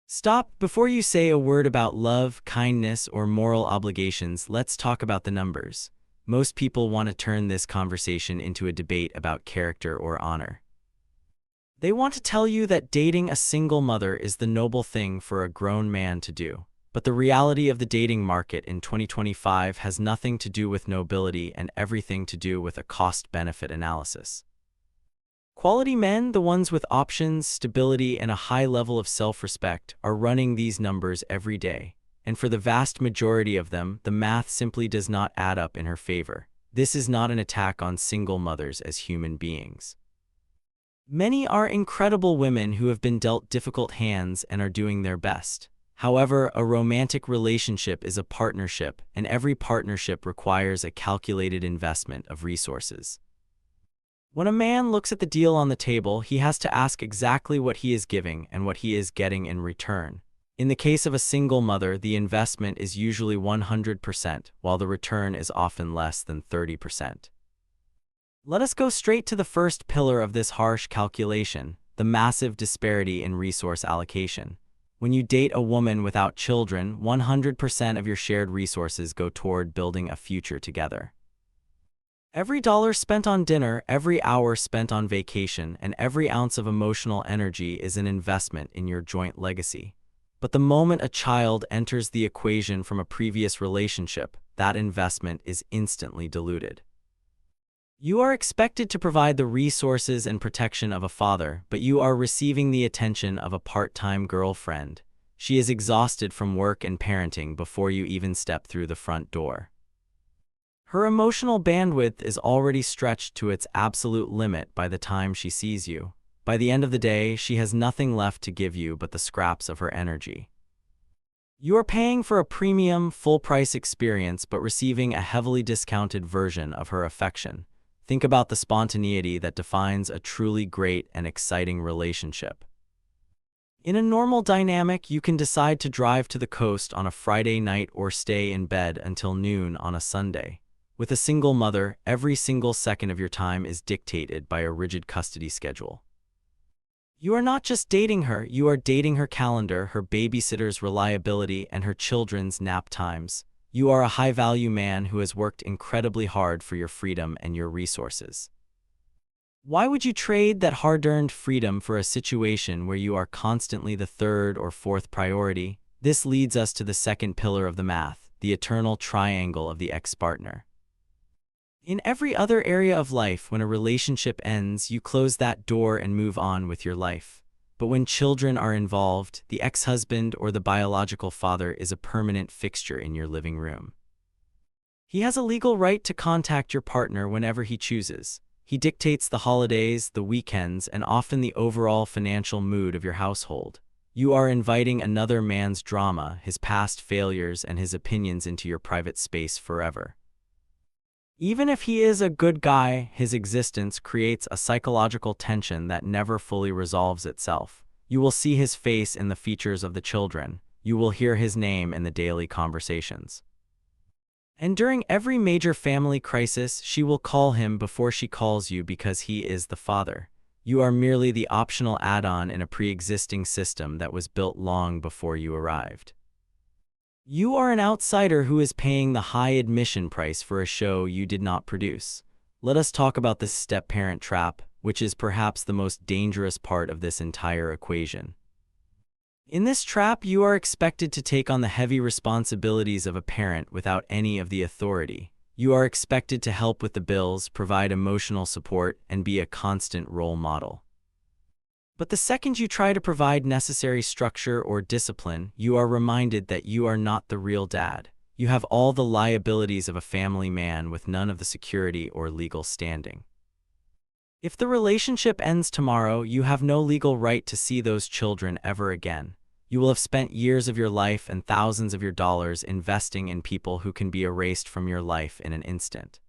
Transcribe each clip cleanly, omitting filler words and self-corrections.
Stop before you say a word about love, kindness, or moral obligations. Let's talk about the numbers. Most people want to turn this conversation into a debate about character or honor. They want to tell you that dating a single mother is the noble thing for a grown man to do. But the reality of the dating market in 2025 has nothing to do with nobility and everything to do with a cost-benefit analysis. Quality men, the ones with options, stability, and a high level of self-respect, are running these numbers every day. And for the vast majority of them, the math simply does not add up in her favor. This is not an attack on single mothers as human beings. Many are incredible women who have been dealt difficult hands and are doing their best. However, a romantic relationship is a partnership, and every partnership requires a calculated investment of resources. When a man looks at the deal on the table, he has to ask exactly what he is giving and what he is getting in return. In the case of a single mother, the investment is usually 100%, while the return is often less than 30%. Let us go straight to the first pillar of this harsh calculation, the massive disparity in resource allocation. When you date a woman without children, 100% of your shared resources go toward building a future together. Every dollar spent on dinner, every hour spent on vacation, and every ounce of emotional energy is an investment in your joint legacy. But the moment a child enters the equation from a previous relationship, that investment is instantly diluted. You are expected to provide the resources and protection of a father, but you are receiving the attention of a part-time girlfriend. She is exhausted from work and parenting before you even step through the front door. Her emotional bandwidth is already stretched to its absolute limit by the time she sees you. By the end of the day, she has nothing left to give you but the scraps of her energy. You are paying for a premium, full-price experience but receiving a heavily discounted version of her affection. Think about the spontaneity that defines a truly great and exciting relationship. In a normal dynamic, you can decide to drive to the coast on a Friday night or stay in bed until noon on a Sunday. With a single mother, every single second of your time is dictated by a rigid custody schedule. You are not just dating her, you are dating her calendar, her babysitter's reliability, and her children's nap times. You are a high-value man who has worked incredibly hard for your freedom and your resources. Why would you trade that hard-earned freedom for a situation where you are constantly the third or fourth priority? This leads us to the second pillar of the math, the eternal triangle of the ex-partner. In every other area of life, when a relationship ends, you close that door and move on with your life. But when children are involved, the ex-husband or the biological father is a permanent fixture in your living room. He has a legal right to contact your partner whenever he chooses. He dictates the holidays, the weekends, and often the overall financial mood of your household. You are inviting another man's drama, his past failures, and his opinions into your private space forever. Even if he is a good guy, his existence creates a psychological tension that never fully resolves itself. You will see his face in the features of the children. You will hear his name in the daily conversations. And during every major family crisis, she will call him before she calls you because he is the father. You are merely the optional add-on in a pre-existing system that was built long before you arrived. You are an outsider who is paying the high admission price for a show you did not produce. Let us talk about the step-parent trap, which is perhaps the most dangerous part of this entire equation. In this trap, you are expected to take on the heavy responsibilities of a parent without any of the authority. You are expected to help with the bills, provide emotional support, and be a constant role model. But the second you try to provide necessary structure or discipline, you are reminded that you are not the real dad. You have all the liabilities of a family man with none of the security or legal standing. If the relationship ends tomorrow, you have no legal right to see those children ever again. You will have spent years of your life and thousands of your dollars investing in people who can be erased from your life in an instant.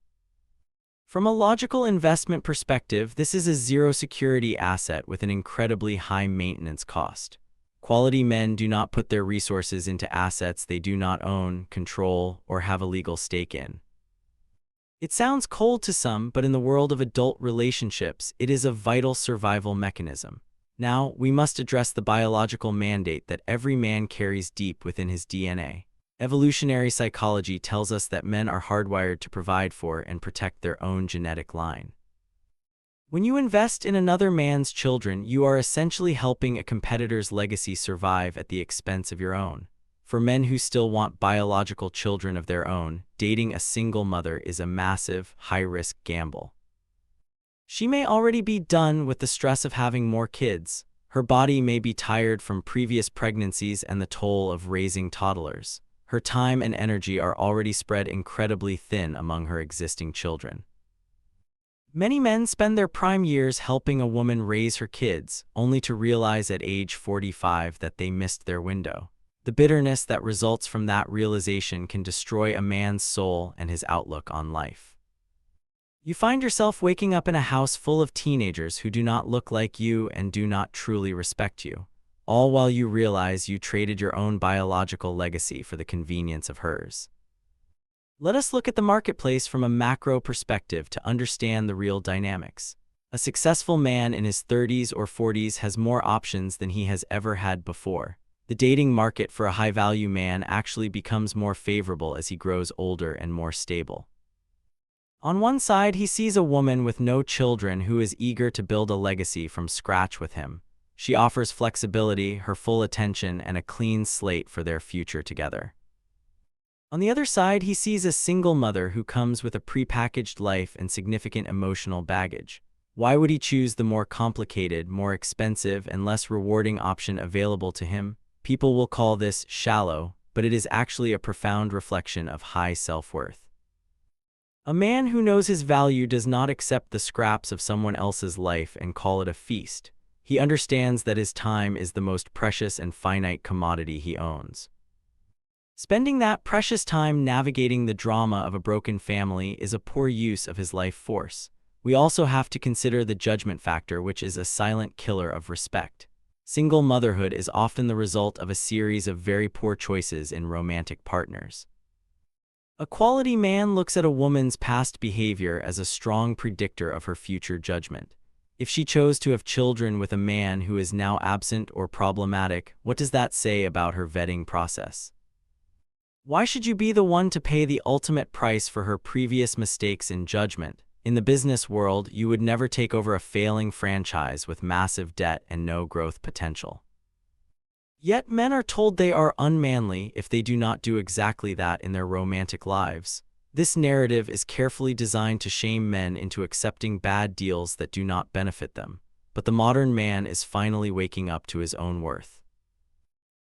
From a logical investment perspective, this is a zero-security asset with an incredibly high maintenance cost. Quality men do not put their resources into assets they do not own, control, or have a legal stake in. It sounds cold to some, but in the world of adult relationships, it is a vital survival mechanism. Now, we must address the biological mandate that every man carries deep within his DNA. Evolutionary psychology tells us that men are hardwired to provide for and protect their own genetic line. When you invest in another man's children, you are essentially helping a competitor's legacy survive at the expense of your own. For men who still want biological children of their own, dating a single mother is a massive, high-risk gamble. She may already be done with the stress of having more kids. Her body may be tired from previous pregnancies and the toll of raising toddlers. Her time and energy are already spread incredibly thin among her existing children. Many men spend their prime years helping a woman raise her kids, only to realize at age 45 that they missed their window. The bitterness that results from that realization can destroy a man's soul and his outlook on life. You find yourself waking up in a house full of teenagers who do not look like you and do not truly respect you, all while you realize you traded your own biological legacy for the convenience of hers. Let us look at the marketplace from a macro perspective to understand the real dynamics. A successful man in his 30s or 40s has more options than he has ever had before. The dating market for a high-value man actually becomes more favorable as he grows older and more stable. On one side, he sees a woman with no children who is eager to build a legacy from scratch with him. She offers flexibility, her full attention, and a clean slate for their future together. On the other side, he sees a single mother who comes with a prepackaged life and significant emotional baggage. Why would he choose the more complicated, more expensive, and less rewarding option available to him? People will call this shallow, but it is actually a profound reflection of high self-worth. A man who knows his value does not accept the scraps of someone else's life and call it a feast. He understands that his time is the most precious and finite commodity he owns. Spending that precious time navigating the drama of a broken family is a poor use of his life force. We also have to consider the judgment factor, which is a silent killer of respect. Single motherhood is often the result of a series of very poor choices in romantic partners. A quality man looks at a woman's past behavior as a strong predictor of her future judgment. If she chose to have children with a man who is now absent or problematic, what does that say about her vetting process? Why should you be the one to pay the ultimate price for her previous mistakes in judgment? In the business world, you would never take over a failing franchise with massive debt and no growth potential. Yet men are told they are unmanly if they do not do exactly that in their romantic lives. This narrative is carefully designed to shame men into accepting bad deals that do not benefit them. But the modern man is finally waking up to his own worth.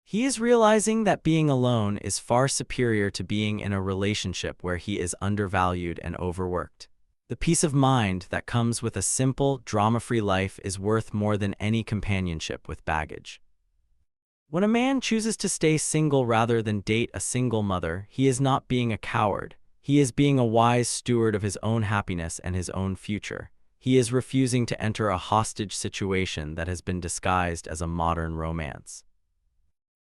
He is realizing that being alone is far superior to being in a relationship where he is undervalued and overworked. The peace of mind that comes with a simple, drama-free life is worth more than any companionship with baggage. When a man chooses to stay single rather than date a single mother, he is not being a coward. He is being a wise steward of his own happiness and his own future. He is refusing to enter a hostage situation that has been disguised as a modern romance.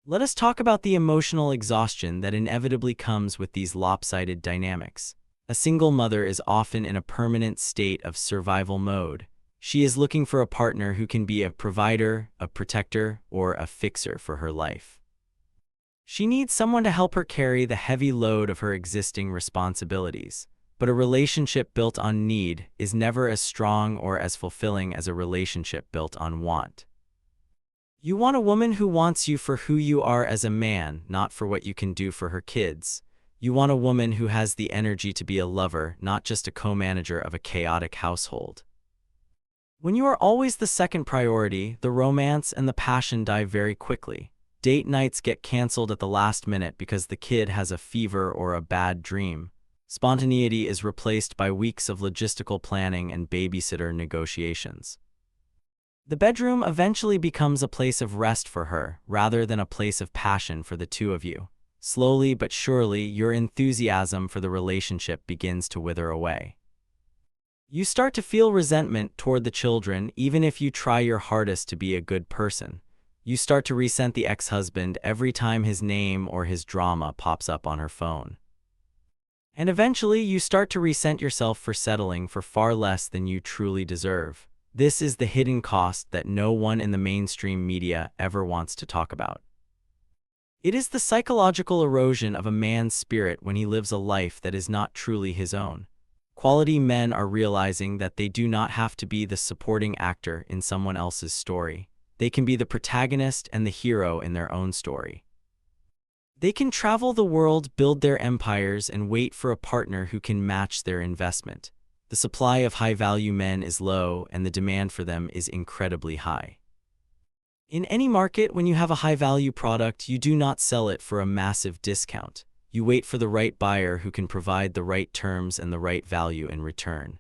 Let us talk about the emotional exhaustion that inevitably comes with these lopsided dynamics. A single mother is often in a permanent state of survival mode. She is looking for a partner who can be a provider, a protector, or a fixer for her life. She needs someone to help her carry the heavy load of her existing responsibilities. But a relationship built on need is never as strong or as fulfilling as a relationship built on want. You want a woman who wants you for who you are as a man, not for what you can do for her kids. You want a woman who has the energy to be a lover, not just a co-manager of a chaotic household. When you are always the second priority, the romance and the passion die very quickly. Date nights get canceled at the last minute because the kid has a fever or a bad dream. Spontaneity is replaced by weeks of logistical planning and babysitter negotiations. The bedroom eventually becomes a place of rest for her, rather than a place of passion for the two of you. Slowly but surely, your enthusiasm for the relationship begins to wither away. You start to feel resentment toward the children, even if you try your hardest to be a good person. You start to resent the ex-husband every time his name or his drama pops up on her phone. And eventually, you start to resent yourself for settling for far less than you truly deserve. This is the hidden cost that no one in the mainstream media ever wants to talk about. It is the psychological erosion of a man's spirit when he lives a life that is not truly his own. Quality men are realizing that they do not have to be the supporting actor in someone else's story. They can be the protagonist and the hero in their own story. They can travel the world, build their empires, and wait for a partner who can match their investment. The supply of high-value men is low, and the demand for them is incredibly high. In any market, when you have a high-value product, you do not sell it for a massive discount. You wait for the right buyer who can provide the right terms and the right value in return.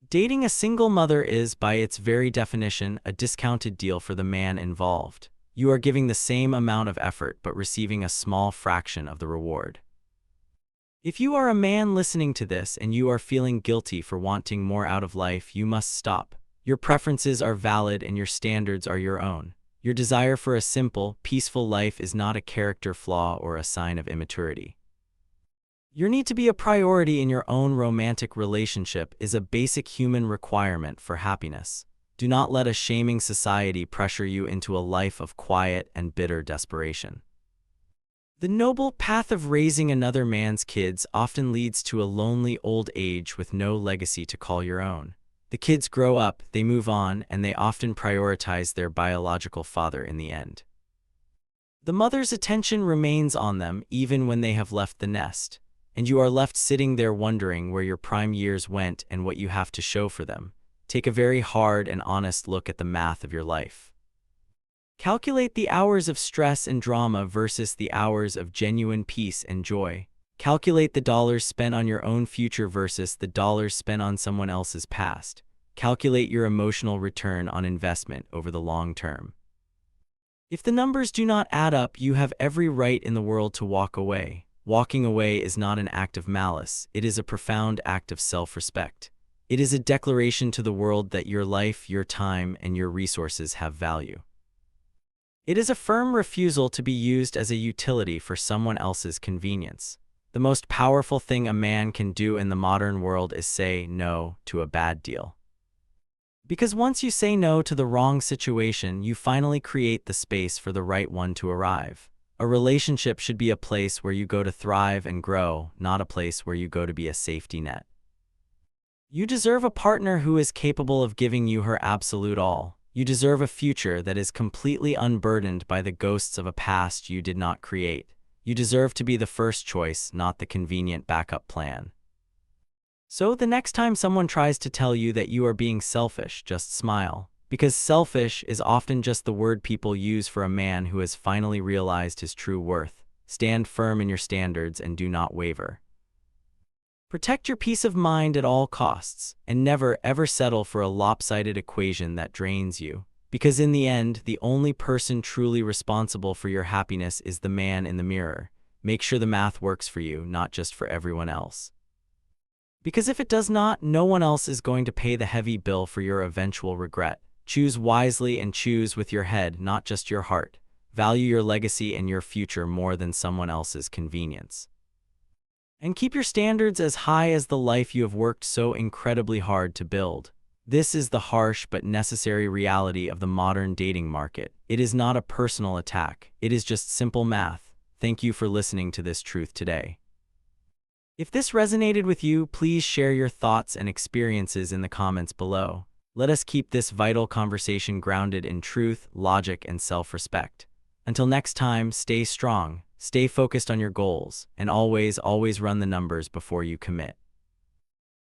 Dating a single mother is, by its very definition, a discounted deal for the man involved. You are giving the same amount of effort but receiving a small fraction of the reward. If you are a man listening to this and you are feeling guilty for wanting more out of life, you must stop. Your preferences are valid and your standards are your own. Your desire for a simple, peaceful life is not a character flaw or a sign of immaturity. Your need to be a priority in your own romantic relationship is a basic human requirement for happiness. Do not let a shaming society pressure you into a life of quiet and bitter desperation. The noble path of raising another man's kids often leads to a lonely old age with no legacy to call your own. The kids grow up, they move on, and they often prioritize their biological father in the end. The mother's attention remains on them even when they have left the nest, and you are left sitting there wondering where your prime years went and what you have to show for them. Take a very hard and honest look at the math of your life. Calculate the hours of stress and drama versus the hours of genuine peace and joy. Calculate the dollars spent on your own future versus the dollars spent on someone else's past. Calculate your emotional return on investment over the long term. If the numbers do not add up, you have every right in the world to walk away. Walking away is not an act of malice, it is a profound act of self-respect. It is a declaration to the world that your life, your time, and your resources have value. It is a firm refusal to be used as a utility for someone else's convenience. The most powerful thing a man can do in the modern world is say no to a bad deal. Because once you say no to the wrong situation, you finally create the space for the right one to arrive. A relationship should be a place where you go to thrive and grow, not a place where you go to be a safety net. You deserve a partner who is capable of giving you her absolute all. You deserve a future that is completely unburdened by the ghosts of a past you did not create. You deserve to be the first choice, not the convenient backup plan. So the next time someone tries to tell you that you are being selfish, just smile. Because selfish is often just the word people use for a man who has finally realized his true worth. Stand firm in your standards and do not waver. Protect your peace of mind at all costs, and never ever settle for a lopsided equation that drains you. Because in the end, the only person truly responsible for your happiness is the man in the mirror. Make sure the math works for you, not just for everyone else. Because if it does not, no one else is going to pay the heavy bill for your eventual regret. Choose wisely and choose with your head, not just your heart. Value your legacy and your future more than someone else's convenience. And keep your standards as high as the life you have worked so incredibly hard to build. This is the harsh but necessary reality of the modern dating market. It is not a personal attack. It is just simple math. Thank you for listening to this truth today. If this resonated with you, please share your thoughts and experiences in the comments below. Let us keep this vital conversation grounded in truth, logic, and self-respect. Until next time, stay strong, stay focused on your goals, and always run the numbers before you commit.